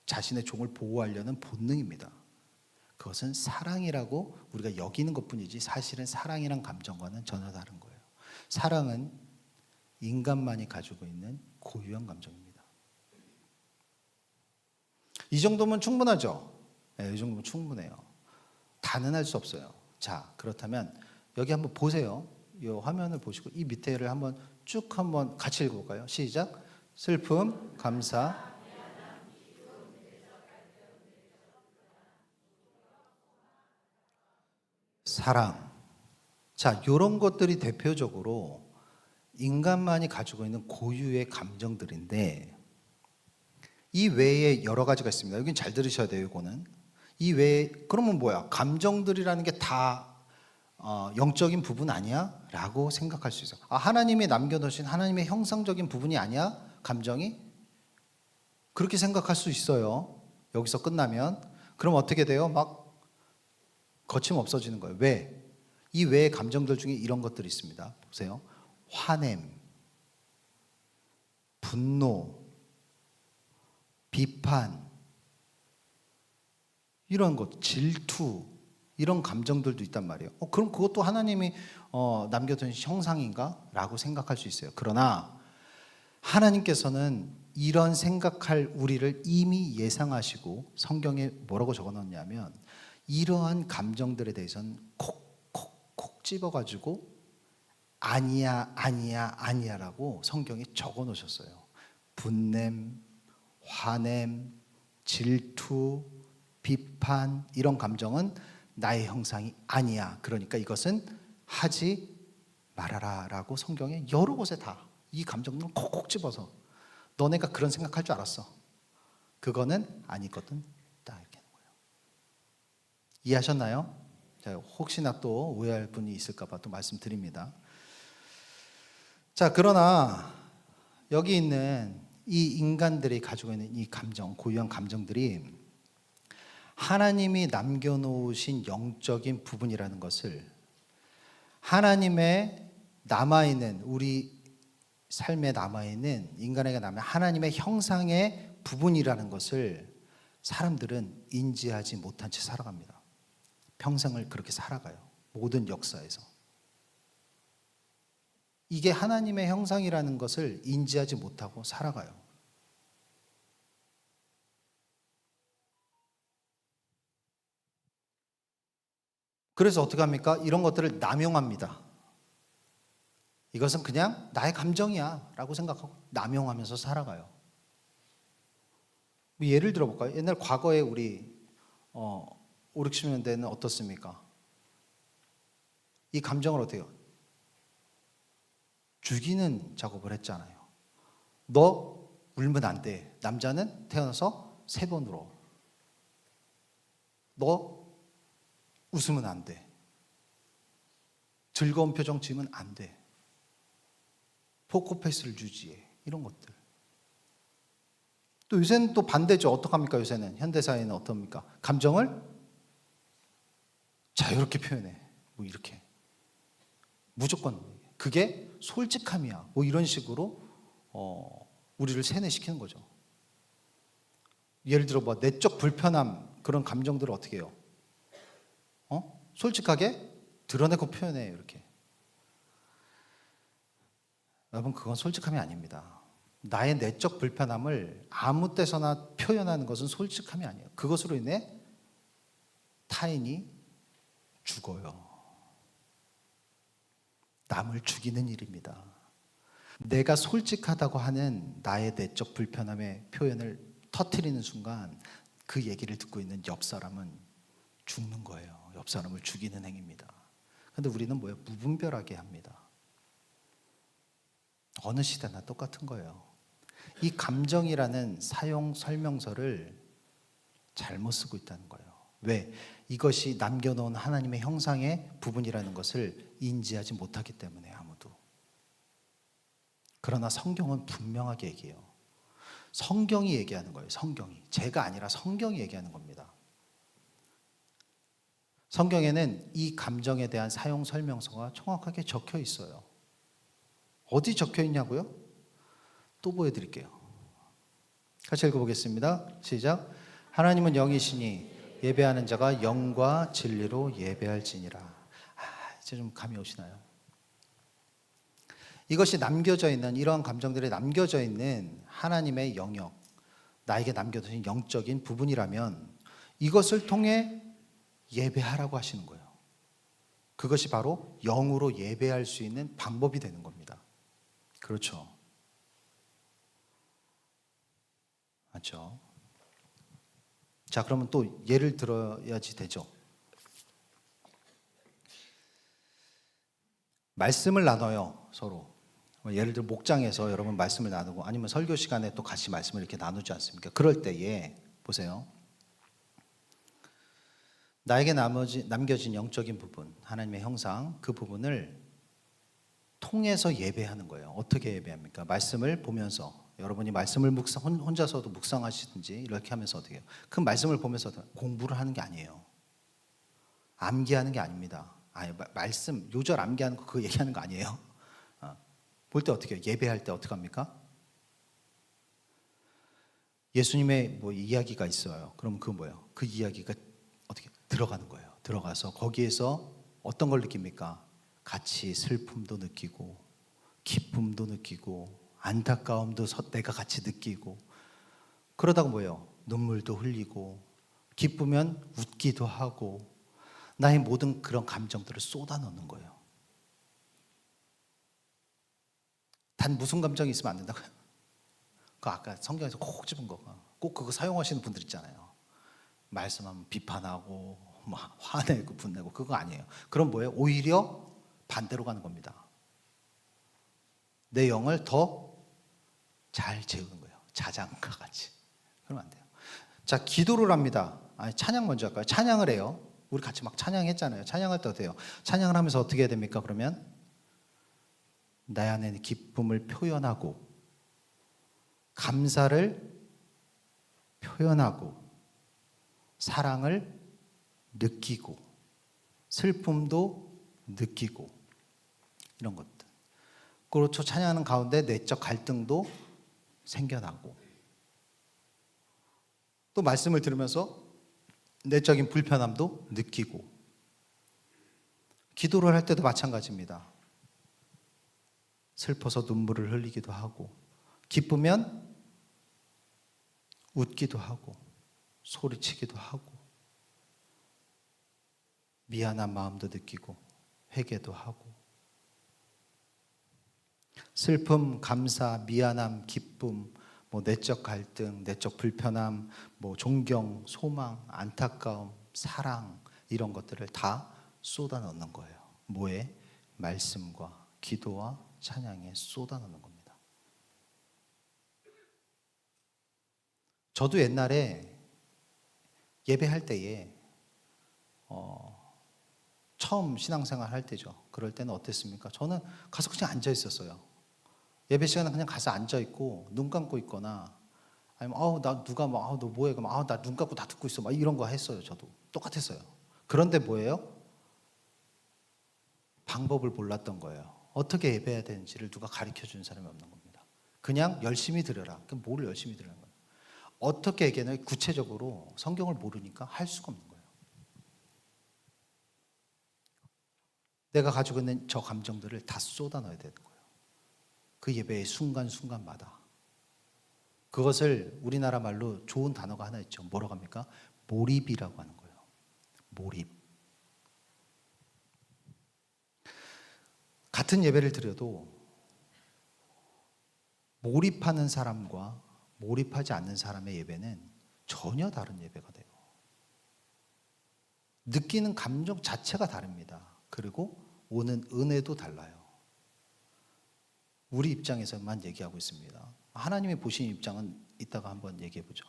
자신의 종을 보호하려는 본능입니다. 그것은 사랑이라고 우리가 여기는 것뿐이지 사실은 사랑이란 감정과는 전혀 다른 거예요. 사랑은 인간만이 가지고 있는 고유한 감정입니다. 이 정도면 충분하죠? 네, 이 정도면 충분해요. 다는 할 수 없어요. 자, 그렇다면 여기 한번 보세요. 이 화면을 보시고 이 밑에를 한번 쭉 한번 같이 읽어볼까요? 시작. 슬픔, 감사, 사랑. 자, 이런 것들이 대표적으로 인간만이 가지고 있는 고유의 감정들인데 이 외에 여러 가지가 있습니다. 여긴 잘 들으셔야 돼요. 이거는 이 외에 그러면 뭐야? 감정들이라는 게 다 영적인 부분 아니야? 라고 생각할 수 있어요. 하나님이 남겨놓으신 하나님의 형상적인 부분이 아니야? 감정이? 그렇게 생각할 수 있어요. 여기서 끝나면. 그럼 어떻게 돼요? 막 거침없어지는 거예요. 왜? 이 외의 감정들 중에 이런 것들이 있습니다. 보세요. 화냄, 분노, 비판, 이런 것, 질투, 이런 감정들도 있단 말이에요. 그럼 그것도 하나님이 남겨둔 형상인가? 라고 생각할 수 있어요. 그러나 하나님께서는 이런 생각할 우리를 이미 예상하시고 성경에 뭐라고 적어놨냐면 이러한 감정들에 대해서는 콕콕 집어가지고 아니야, 아니야, 아니야라고 성경에 적어 놓으셨어요. 분냄, 화냄, 질투, 비판, 이런 감정은 나의 형상이 아니야. 그러니까 이것은 하지 말아라 라고 성경에 여러 곳에 다 이 감정들은 콕콕 집어서 너네가 그런 생각할 줄 알았어. 그거는 아니거든. 딱 이렇게 하는 거예요. 이해하셨나요? 자, 혹시나 또 오해할 분이 있을까 봐 또 말씀드립니다. 자, 그러나 여기 있는 이 인간들이 가지고 있는 이 감정, 고유한 감정들이 하나님이 남겨놓으신 영적인 부분이라는 것을 하나님의 남아있는 우리 삶에 남아있는 인간에게 남아 하나님의 형상의 부분이라는 것을 사람들은 인지하지 못한 채 살아갑니다. 평생을 그렇게 살아가요. 모든 역사에서. 이게 하나님의 형상이라는 것을 인지하지 못하고 살아가요. 그래서 어떻게 합니까? 이런 것들을 남용합니다. 이것은 그냥 나의 감정이야 라고 생각하고 남용하면서 살아가요. 예를 들어볼까요? 옛날 과거에 우리 5, 60년대는 어떻습니까? 이 감정을 어떻게 해요? 죽이는 작업을 했잖아요. 너 울면 안 돼. 남자는 태어나서 3번 울어. 너 웃으면 안 돼. 즐거운 표정 지으면 안 돼. 포커페이스를 유지해. 이런 것들. 또 요새는 또 반대죠. 어떡합니까? 요새는 현대사회는 어떻습니까? 감정을 자유롭게 표현해. 뭐 이렇게 무조건 그게 솔직함이야. 뭐 이런 식으로 우리를 세뇌시키는 거죠. 예를 들어 뭐 내적 불편함 그런 감정들을 어떻게 해요? 솔직하게 드러내고 표현해. 이렇게. 여러분, 그건 솔직함이 아닙니다. 나의 내적 불편함을 아무 때서나 표현하는 것은 솔직함이 아니에요. 그것으로 인해 타인이 죽어요. 남을 죽이는 일입니다. 내가 솔직하다고 하는 나의 내적 불편함의 표현을 터뜨리는 순간 그 얘기를 듣고 있는 옆 사람은 죽는 거예요. 옆 사람을 죽이는 행위입니다. 그런데 우리는 뭐예요? 무분별하게 합니다. 어느 시대나 똑같은 거예요. 이 감정이라는 사용 설명서를 잘못 쓰고 있다는 거예요. 왜? 이것이 남겨놓은 하나님의 형상의 부분이라는 것을 인지하지 못하기 때문에 아무도. 그러나 성경은 분명하게 얘기해요. 성경이 얘기하는 거예요. 성경이. 제가 아니라 성경이 얘기하는 겁니다. 성경에는 이 감정에 대한 사용 설명서가 정확하게 적혀 있어요. 어디 적혀 있냐고요? 또 보여드릴게요. 같이 읽어보겠습니다. 시작. 하나님은 영이시니 예배하는 자가 영과 진리로 예배할지니라. 이제 좀 감이 오시나요? 이것이 남겨져 있는 이러한 감정들이 남겨져 있는 하나님의 영역, 나에게 남겨두신 영적인 부분이라면 이것을 통해 예배하라고 하시는 거예요. 그것이 바로 영으로 예배할 수 있는 방법이 되는 겁니다. 그렇죠. 맞죠? 자, 그러면 또 예를 들어야지 되죠. 말씀을 나눠요, 서로. 예를 들어 목장에서 여러분 말씀을 나누고 아니면 설교 시간에 또 같이 말씀을 이렇게 나누지 않습니까? 그럴 때에 보세요. 나에게 남겨진 영적인 부분, 하나님의 형상, 그 부분을 통해서 예배하는 거예요. 어떻게 예배합니까? 말씀을 보면서 여러분이 말씀을 혼자서도 묵상하시든지 이렇게 하면서 어떻게 해요? 그 말씀을 보면서 공부를 하는 게 아니에요. 암기하는 게 아닙니다. 말씀 요절 암기하는 거 그거 얘기하는 거 아니에요. 볼 때 어떻게 해요? 예배할 때 어떻게 합니까? 예수님의 뭐 이야기가 있어요. 그럼 그 뭐예요? 그 이야기가 어떻게 들어가는 거예요. 들어가서 거기에서 어떤 걸 느낍니까? 같이 슬픔도 느끼고 기쁨도 느끼고 안타까움도 내가 같이 느끼고 그러다가 뭐예요? 눈물도 흘리고 기쁘면 웃기도 하고 나의 모든 그런 감정들을 쏟아넣는 거예요. 단 무슨 감정이 있으면 안 된다고요? 그 아까 성경에서 꼭 집은 거, 꼭 그거 사용하시는 분들 있잖아요. 말씀하면 비판하고 막 화내고 분내고, 그거 아니에요. 그럼 뭐예요? 오히려 반대로 가는 겁니다. 내 영을 더 잘 재우는 거예요. 자장가 같이. 그러면 안 돼요. 자, 기도를 합니다. 아니, 찬양 먼저 할까요? 찬양을 해요. 우리 같이 막 찬양했잖아요. 찬양할 때 어때요? 찬양을 하면서 어떻게 해야 됩니까? 그러면 내 안에 있는 기쁨을 표현하고, 감사를 표현하고, 사랑을 느끼고, 슬픔도 느끼고, 이런 것들. 그렇죠. 찬양하는 가운데 내적 갈등도 생겨나고, 또 말씀을 들으면서 내적인 불편함도 느끼고, 기도를 할 때도 마찬가지입니다. 슬퍼서 눈물을 흘리기도 하고, 기쁘면 웃기도 하고, 소리치기도 하고, 미안한 마음도 느끼고, 회개도 하고, 슬픔, 감사, 미안함, 기쁨, 뭐 내적 갈등, 내적 불편함, 뭐 존경, 소망, 안타까움, 사랑, 이런 것들을 다 쏟아넣는 거예요. 뭐에? 말씀과 기도와 찬양에 쏟아넣는 겁니다. 저도 옛날에 예배할 때에 처음 신앙생활 할 때죠. 그럴 때는 어땠습니까? 저는 가서 그냥 앉아 있었어요. 예배 시간에 그냥 가서 앉아 있고 눈 감고 있거나, 아니면 나 누가 막 너 뭐해? 그럼 나 눈 감고 다 듣고 있어. 막 이런 거 했어요. 저도 똑같았어요. 그런데 뭐예요? 방법을 몰랐던 거예요. 어떻게 예배해야 되는지를 누가 가르쳐 주는 사람이 없는 겁니다. 그냥 열심히 들으라. 그럼 뭘 열심히 들으는 거예요? 어떻게 얘기하냐? 구체적으로 성경을 모르니까 할 수가 없는 거예요. 내가 가지고 있는 저 감정들을 다 쏟아 넣어야 되는 거예요. 그 예배의 순간순간마다. 그것을 우리나라 말로 좋은 단어가 하나 있죠. 뭐라고 합니까? 몰입이라고 하는 거예요. 몰입. 같은 예배를 드려도 몰입하는 사람과 몰입하지 않는 사람의 예배는 전혀 다른 예배가 돼요. 느끼는 감정 자체가 다릅니다. 그리고 오는 은혜도 달라요. 우리 입장에서만 얘기하고 있습니다. 하나님이 보신 입장은 이따가 한번 얘기해 보죠.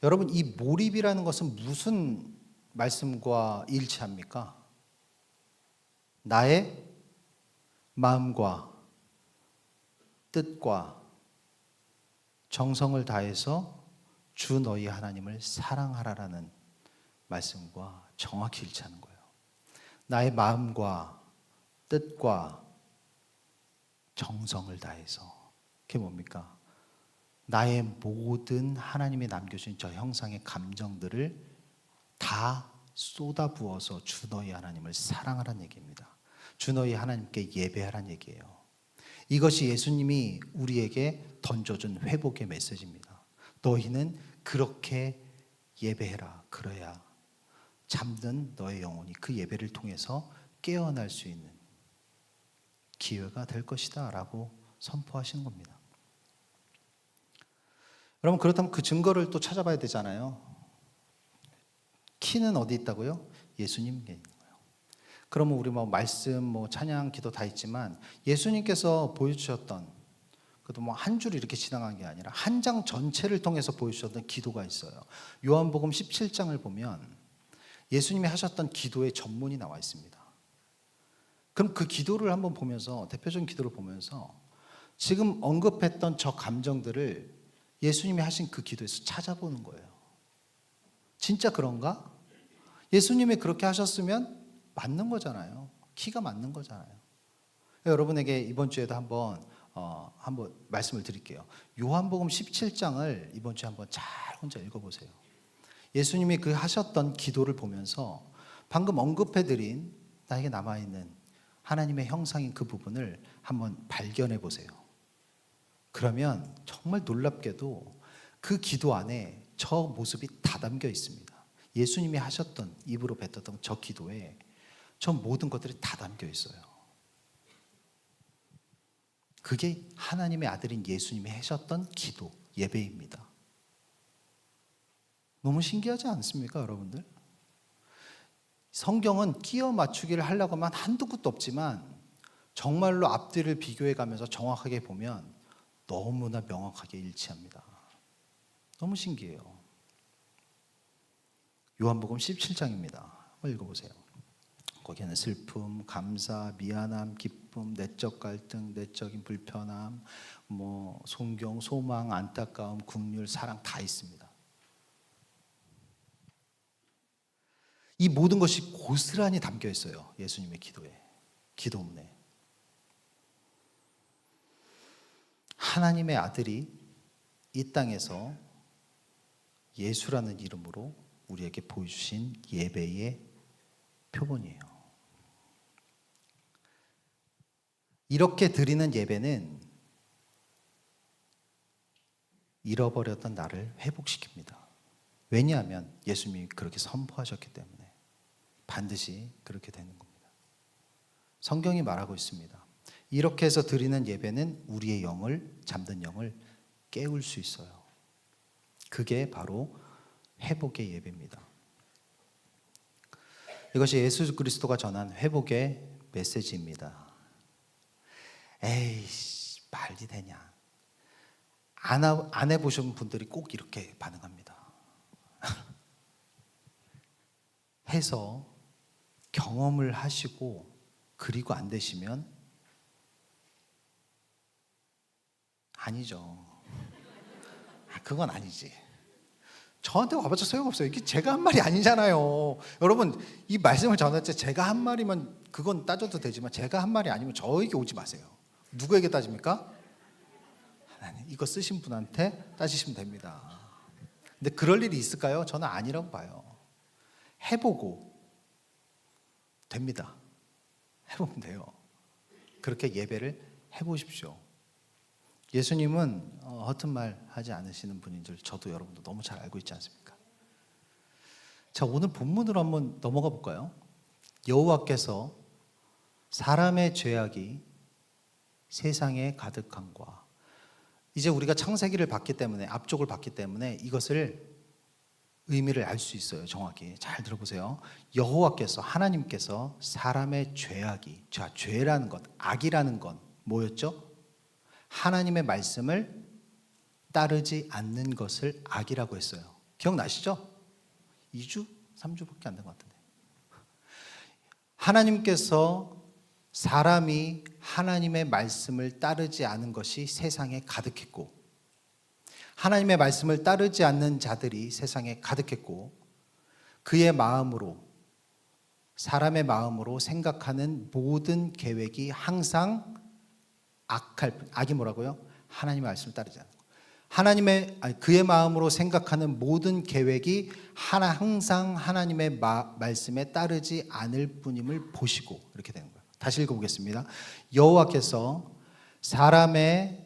여러분, 이 몰입이라는 것은 무슨 말씀과 일치합니까? 나의 마음과 뜻과 정성을 다해서 주 너희 하나님을 사랑하라라는 말씀과 정확히 일치하는 거예요. 나의 마음과 뜻과 정성을 다해서. 그게 뭡니까? 나의 모든 하나님이 남겨주신 저 형상의 감정들을 다 쏟아부어서 주 너희 하나님을 사랑하라는 얘기입니다. 주 너희 하나님께 예배하라는 얘기예요. 이것이 예수님이 우리에게 던져준 회복의 메시지입니다. 너희는 그렇게 예배해라. 그래야 잠든 너의 영혼이 그 예배를 통해서 깨어날 수 있는 기회가 될 것이다 라고 선포하시는 겁니다. 여러분, 그렇다면 그 증거를 또 찾아봐야 되잖아요. 키는 어디 있다고요? 예수님께 있는 거예요. 그러면 우리 말씀, 찬양, 기도 다 있지만 예수님께서 보여주셨던, 그것도 한 줄 이렇게 지나간 게 아니라 한 장 전체를 통해서 보여주셨던 기도가 있어요. 요한복음 17장을 보면 예수님이 하셨던 기도의 전문이 나와 있습니다. 그럼 그 기도를 한번 보면서, 대표적인 기도를 보면서 지금 언급했던 저 감정들을 예수님이 하신 그 기도에서 찾아보는 거예요. 진짜 그런가? 예수님이 그렇게 하셨으면 맞는 거잖아요. 키가 맞는 거잖아요. 여러분에게 이번 주에도 한번 말씀을 드릴게요. 요한복음 17장을 이번 주에 한번 잘 혼자 읽어보세요. 예수님이 그 하셨던 기도를 보면서 방금 언급해드린 나에게 남아있는 하나님의 형상인 그 부분을 한번 발견해 보세요. 그러면 정말 놀랍게도 그 기도 안에 저 모습이 다 담겨 있습니다. 예수님이 하셨던 입으로 뱉었던 저 기도에 저 모든 것들이 다 담겨 있어요. 그게 하나님의 아들인 예수님이 하셨던 기도, 예배입니다. 너무 신기하지 않습니까, 여러분들? 성경은 끼워 맞추기를 하려고 하면 한두 끝도 없지만 정말로 앞뒤를 비교해 가면서 정확하게 보면 너무나 명확하게 일치합니다. 너무 신기해요. 요한복음 17장입니다. 한번 읽어보세요. 거기에는 슬픔, 감사, 미안함, 기쁨, 내적 갈등, 내적인 불편함, 존경, 소망, 안타까움, 긍휼, 사랑 다 있습니다. 이 모든 것이 고스란히 담겨 있어요. 예수님의 기도에, 기도문에. 하나님의 아들이 이 땅에서 예수라는 이름으로 우리에게 보여주신 예배의 표본이에요. 이렇게 드리는 예배는 잃어버렸던 나를 회복시킵니다. 왜냐하면 예수님이 그렇게 선포하셨기 때문에 반드시 그렇게 되는 겁니다. 성경이 말하고 있습니다. 이렇게 해서 드리는 예배는 우리의 영을, 잠든 영을 깨울 수 있어요. 그게 바로 회복의 예배입니다. 이것이 예수 그리스도가 전한 회복의 메시지입니다. 에이씨, 말이 되냐. 안 해보신 분들이 꼭 이렇게 반응합니다. 해서 경험을 하시고 그리고 안 되시면 아니죠. 그건 아니지. 저한테 와봤자 소용없어요. 이게 제가 한 말이 아니잖아요. 여러분, 이 말씀을 전할 때 제가 한 말이면 그건 따져도 되지만 제가 한 말이 아니면 저에게 오지 마세요. 누구에게 따집니까? 하나님, 이거 쓰신 분한테 따지시면 됩니다. 근데 그럴 일이 있을까요? 저는 아니라고 봐요. 해보고 됩니다. 해보면 돼요. 그렇게 예배를 해보십시오. 예수님은 허튼 말 하지 않으시는 분인 줄 저도 여러분도 너무 잘 알고 있지 않습니까? 자, 오늘 본문으로 한번 넘어가 볼까요? 여호와께서 사람의 죄악이 세상에 가득함과, 이제 우리가 창세기를 봤기 때문에, 앞쪽을 봤기 때문에 이것을 의미를 알 수 있어요. 정확히 잘 들어보세요. 여호와께서, 하나님께서 사람의 죄악이, 죄라는 것, 악이라는 건 뭐였죠? 하나님의 말씀을 따르지 않는 것을 악이라고 했어요. 기억나시죠? 2주? 3주밖에 안 된 것 같은데. 하나님께서 사람이 하나님의 말씀을 따르지 않은 것이 세상에 가득했고, 하나님의 말씀을 따르지 않는 자들이 세상에 가득했고, 그의 마음으로, 사람의 마음으로 생각하는 모든 계획이 항상 악이 뭐라고요? 하나님의 말씀을 따르지 않는 거. 그의 마음으로 생각하는 모든 계획이 항상 하나님의 말씀에 따르지 않을 뿐임을 보시고, 이렇게 되는 거예요. 다시 읽어보겠습니다. 여호와께서 사람의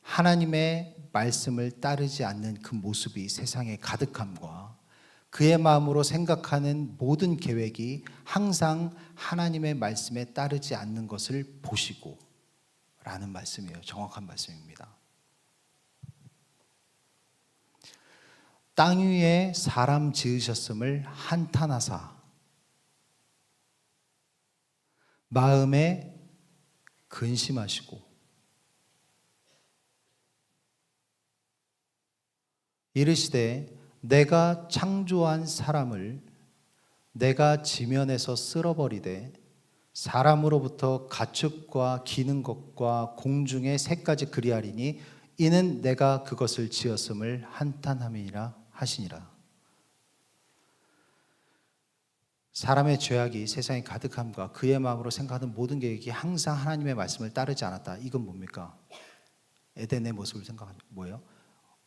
하나님의 말씀을 따르지 않는 그 모습이 세상에 가득함과, 그의 마음으로 생각하는 모든 계획이 항상 하나님의 말씀에 따르지 않는 것을 보시고, 라는 말씀이에요. 정확한 말씀입니다. 땅 위에 사람 지으셨음을 한탄하사 마음에 근심하시고, 이르시되 내가 창조한 사람을 내가 지면에서 쓸어버리되 사람으로부터 가축과 기는 것과 공중의 새까지 그리하리니 이는 내가 그것을 지었음을 한탄함이니라 하시니라. 사람의 죄악이 세상에 가득함과 그의 마음으로 생각하는 모든 계획이 항상 하나님의 말씀을 따르지 않았다. 이건 뭡니까? 에덴의 모습을 생각하는 뭐예요?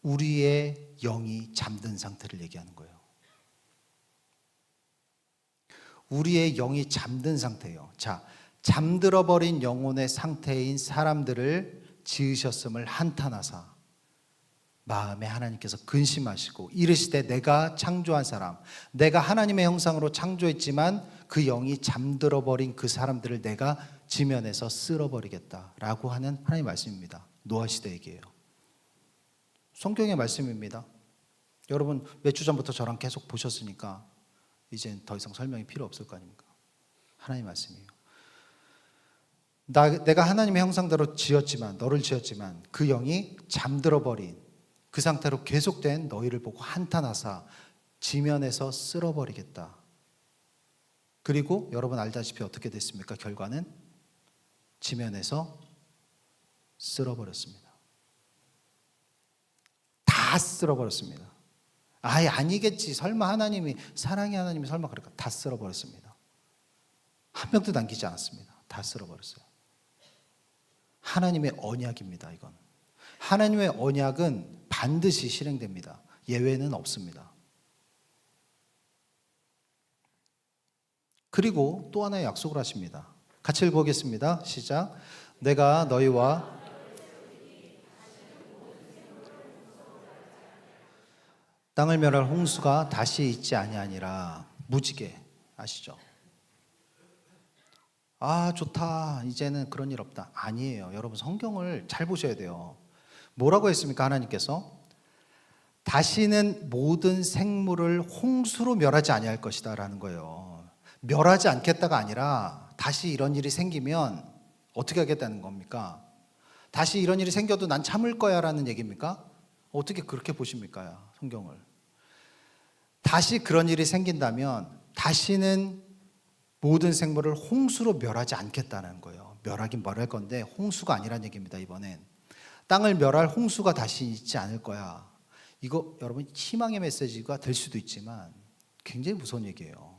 우리의 영이 잠든 상태를 얘기하는 거예요. 우리의 영이 잠든 상태예요. 자, 잠들어 버린 영혼의 상태인 사람들을 지으셨음을 한탄하사, 마음에 하나님께서 근심하시고 이르시되 내가 창조한 사람, 내가 하나님의 형상으로 창조했지만 그 영이 잠들어 버린 그 사람들을 내가 지면에서 쓸어버리겠다라고 하는 하나님의 말씀입니다. 노아 시대 얘기예요. 성경의 말씀입니다. 여러분 몇 주 전부터 저랑 계속 보셨으니까 이제 더 이상 설명이 필요 없을 거 아닙니까? 하나님의 말씀이에요. 내가 하나님의 형상대로 지었지만, 너를 지었지만 그 영이 잠들어 버린 그 상태로 계속된 너희를 보고 한탄하사 지면에서 쓸어버리겠다. 그리고 여러분 알다시피 어떻게 됐습니까? 결과는 지면에서 쓸어버렸습니다. 다 쓸어버렸습니다. 아예 아니겠지. 설마 하나님이, 사랑의 하나님이 설마 그럴까? 다 쓸어버렸습니다. 한 명도 남기지 않았습니다. 다 쓸어버렸어요. 하나님의 언약입니다. 이건 하나님의 언약은 반드시 실행됩니다. 예외는 없습니다. 그리고 또 하나의 약속을 하십니다. 같이 읽어보겠습니다. 시작. 내가 너희와 땅을 멸할 홍수가 다시 있지 아니하니라. 무지개 아시죠? 아 좋다, 이제는 그런 일 없다. 아니에요. 여러분 성경을 잘 보셔야 돼요. 뭐라고 했습니까? 하나님께서 다시는 모든 생물을 홍수로 멸하지 아니할 것이다 라는 거예요. 멸하지 않겠다가 아니라 다시 이런 일이 생기면 어떻게 하겠다는 겁니까? 다시 이런 일이 생겨도 난 참을 거야 라는 얘기입니까? 어떻게 그렇게 보십니까? 성경을. 다시 그런 일이 생긴다면 다시는 모든 생물을 홍수로 멸하지 않겠다는 거예요. 멸하긴 멸할 건데 홍수가 아니란 얘기입니다. 이번엔 땅을 멸할 홍수가 다시 있지 않을 거야. 이거 여러분 희망의 메시지가 될 수도 있지만 굉장히 무서운 얘기예요.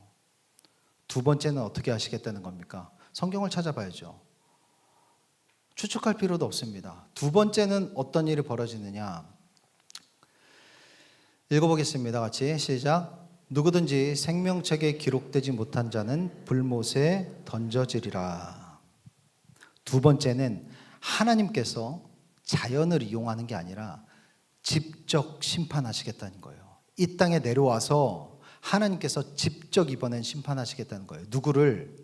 두 번째는 어떻게 하시겠다는 겁니까? 성경을 찾아봐야죠. 추측할 필요도 없습니다. 두 번째는 어떤 일이 벌어지느냐? 읽어보겠습니다. 같이 시작. 누구든지 생명책에 기록되지 못한 자는 불못에 던져지리라. 두 번째는 하나님께서 자연을 이용하는 게 아니라 직접 심판하시겠다는 거예요. 이 땅에 내려와서 하나님께서 직접 이번엔 심판하시겠다는 거예요. 누구를?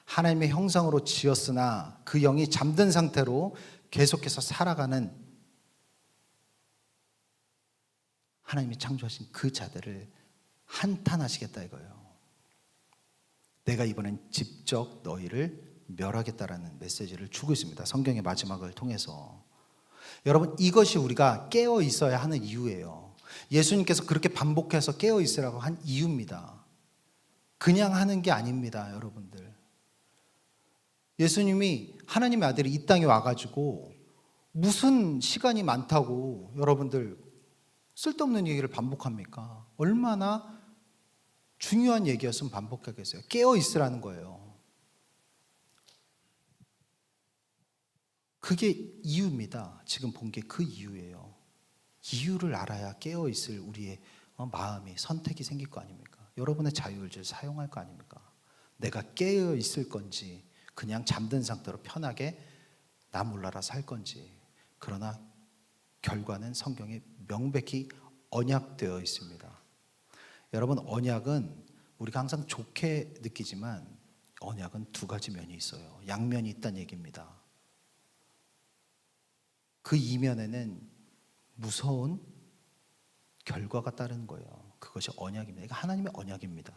하나님의 형상으로 지었으나 그 영이 잠든 상태로 계속해서 살아가는 하나님이 창조하신 그 자들을 한탄하시겠다 이거예요. 내가 이번엔 직접 너희를 멸하겠다라는 메시지를 주고 있습니다. 성경의 마지막을 통해서. 여러분 이것이 우리가 깨어 있어야 하는 이유예요. 예수님께서 그렇게 반복해서 깨어 있으라고 한 이유입니다. 그냥 하는 게 아닙니다. 여러분들, 예수님이 하나님의 아들이 이 땅에 와가지고 무슨 시간이 많다고 여러분들 쓸데없는 얘기를 반복합니까? 얼마나 중요한 얘기였으면 반복하겠어요. 깨어 있으라는 거예요. 그게 이유입니다. 지금 본 게 그 이유예요. 이유를 알아야 깨어 있을 우리의 마음이, 선택이 생길 거 아닙니까? 여러분의 자유의지를 사용할 거 아닙니까? 내가 깨어 있을 건지 그냥 잠든 상태로 편하게 나 몰라라 살 건지. 그러나 결과는 성경에 명백히 언약되어 있습니다. 여러분 언약은 우리가 항상 좋게 느끼지만 언약은 두 가지 면이 있어요. 양면이 있다는 얘기입니다. 그 이면에는 무서운 결과가 따르는 거예요. 그것이 언약입니다. 이게 하나님의 언약입니다.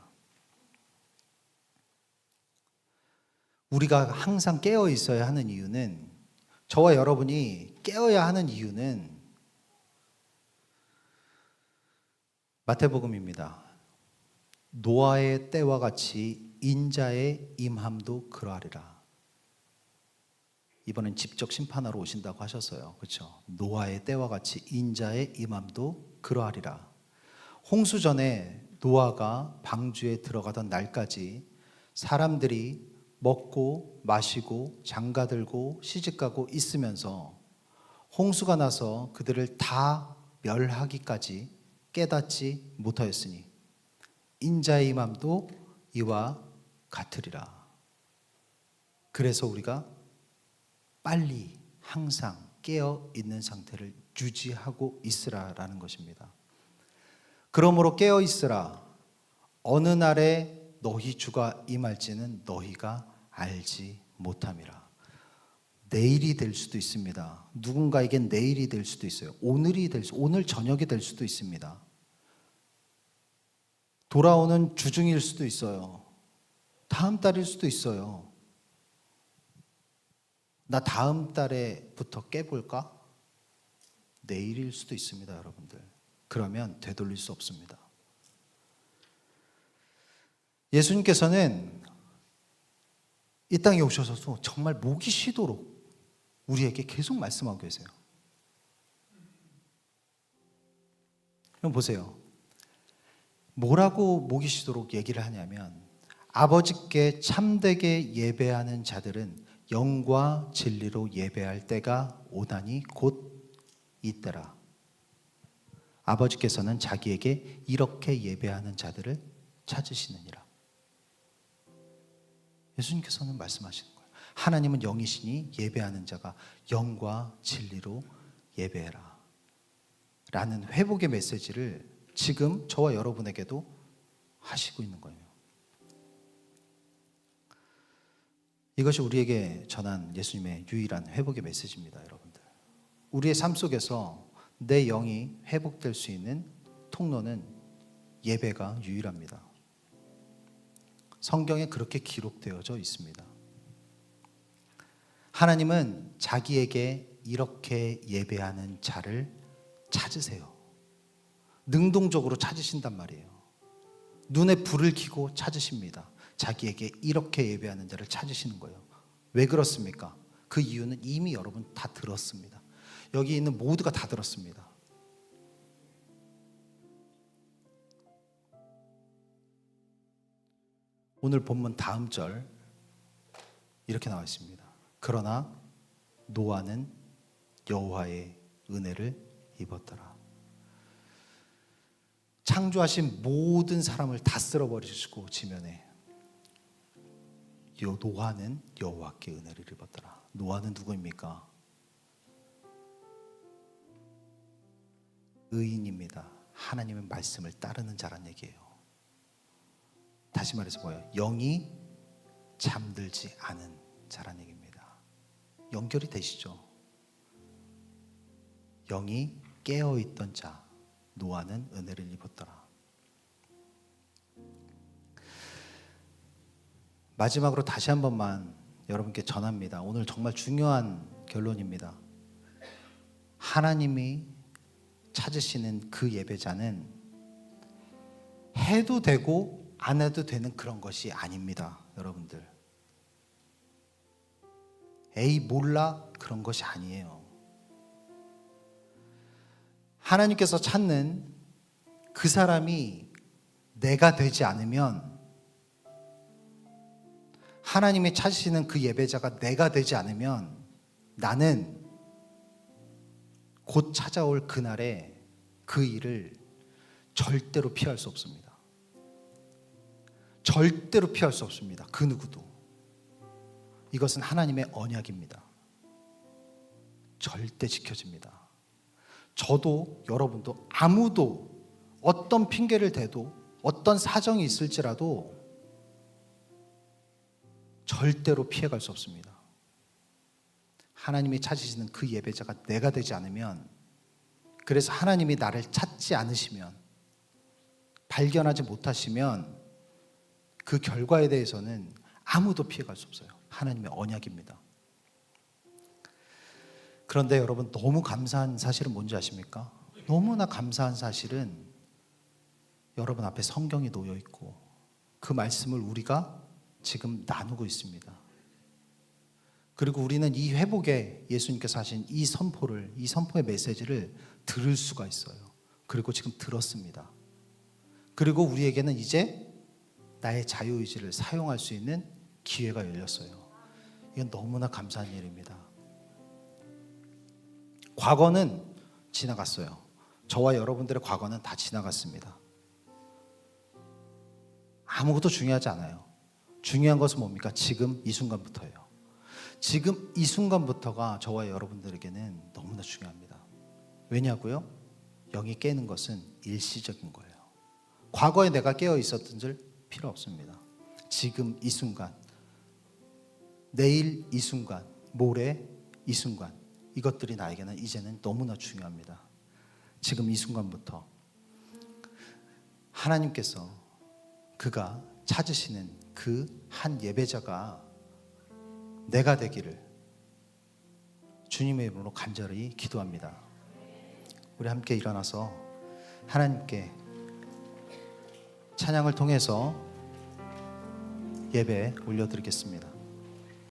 우리가 항상 깨어 있어야 하는 이유는, 저와 여러분이 깨어야 하는 이유는 마태복음입니다. 노아의 때와 같이 인자의 임함도 그러하리라. 이번엔 직접 심판하러 오신다고 하셨어요. 그렇죠? 노아의 때와 같이 인자의 임함도 그러하리라. 홍수 전에 노아가 방주에 들어가던 날까지 사람들이 먹고 마시고 장가들고 시집가고 있으면서 홍수가 나서 그들을 다 멸하기까지 깨닫지 못하였으니 인자의 임함도 이와 같으리라. 그래서 우리가 빨리 항상 깨어 있는 상태를 유지하고 있으라라는 것입니다. 그러므로 깨어 있으라. 어느 날에 너희 주가 임할지는 너희가 알지 못함이라. 내일이 될 수도 있습니다. 누군가에겐 내일이 될 수도 있어요. 오늘 저녁이 될 수도 있습니다. 돌아오는 주중일 수도 있어요. 다음 달일 수도 있어요. 나 다음 달에부터 깨볼까? 내일일 수도 있습니다, 여러분들. 그러면 되돌릴 수 없습니다. 예수님께서는 이 땅에 오셔서도 정말 목이 쉬도록 우리에게 계속 말씀하고 계세요. 그럼 보세요. 뭐라고 목이 쉬도록 얘기를 하냐면, 아버지께 참되게 예배하는 자들은 영과 진리로 예배할 때가 오다니 곧 이때라. 아버지께서는 자기에게 이렇게 예배하는 자들을 찾으시느니라. 예수님께서는 말씀하시는 거예요. 하나님은 영이시니 예배하는 자가 영과 진리로 예배해라 라는 회복의 메시지를 지금 저와 여러분에게도 하시고 있는 거예요. 이것이 우리에게 전한 예수님의 유일한 회복의 메시지입니다, 여러분들. 우리의 삶 속에서 내 영이 회복될 수 있는 통로는 예배가 유일합니다. 성경에 그렇게 기록되어져 있습니다. 하나님은 자기에게 이렇게 예배하는 자를 찾으세요. 능동적으로 찾으신단 말이에요. 눈에 불을 켜고 찾으십니다. 자기에게 이렇게 예배하는 자를 찾으시는 거예요. 왜 그렇습니까? 그 이유는 이미 여러분 다 들었습니다. 여기 있는 모두가 다 들었습니다. 오늘 본문 다음 절 이렇게 나와 있습니다. 그러나 노아는 여호와의 은혜를 입었더라. 창조하신 모든 사람을 다 쓸어버리시고 지면에 노아는 여호와께 은혜를 입었더라. 노아는 누구입니까? 의인입니다. 하나님의 말씀을 따르는 자란 얘기예요. 다시 말해서 뭐예요? 영이 잠들지 않은 자란 얘기입니다. 연결이 되시죠? 영이 깨어있던 자, 노아는 은혜를 입었더라. 마지막으로 다시 한 번만 여러분께 전합니다. 오늘 정말 중요한 결론입니다. 하나님이 찾으시는 그 예배자는 해도 되고 안 해도 되는 그런 것이 아닙니다, 여러분들. 에이 몰라 그런 것이 아니에요. 하나님께서 찾는 그 사람이 내가 되지 않으면, 하나님이 찾으시는 그 예배자가 내가 되지 않으면 나는 곧 찾아올 그날에 그 일을 절대로 피할 수 없습니다. 절대로 피할 수 없습니다. 그 누구도. 이것은 하나님의 언약입니다. 절대 지켜집니다. 저도 여러분도 아무도 어떤 핑계를 대도 어떤 사정이 있을지라도 절대로 피해갈 수 없습니다. 하나님이 찾으시는 그 예배자가 내가 되지 않으면, 그래서 하나님이 나를 찾지 않으시면, 발견하지 못하시면 그 결과에 대해서는 아무도 피해갈 수 없어요. 하나님의 언약입니다. 그런데 여러분, 너무 감사한 사실은 뭔지 아십니까? 너무나 감사한 사실은 여러분 앞에 성경이 놓여 있고 그 말씀을 우리가 지금 나누고 있습니다. 그리고 우리는 이 회복에 예수님께서 하신 이 선포의 메시지를 들을 수가 있어요. 그리고 지금 들었습니다. 그리고 우리에게는 이제 나의 자유의지를 사용할 수 있는 기회가 열렸어요. 이건 너무나 감사한 일입니다. 과거는 지나갔어요. 저와 여러분들의 과거는 다 지나갔습니다. 아무것도 중요하지 않아요. 중요한 것은 뭡니까? 지금 이 순간부터예요. 지금 이 순간부터가 저와 여러분들에게는 너무나 중요합니다. 왜냐고요? 영이 깨는 것은 일시적인 거예요. 과거에 내가 깨어 있었던 줄 필요 없습니다. 지금 이 순간, 내일 이 순간, 모레 이 순간, 이것들이 나에게는 이제는 너무나 중요합니다. 지금 이 순간부터 하나님께서 그가 찾으시는 그 한 예배자가 내가 되기를 주님의 이름으로 간절히 기도합니다. 우리 함께 일어나서 하나님께 찬양을 통해서 예배 올려드리겠습니다.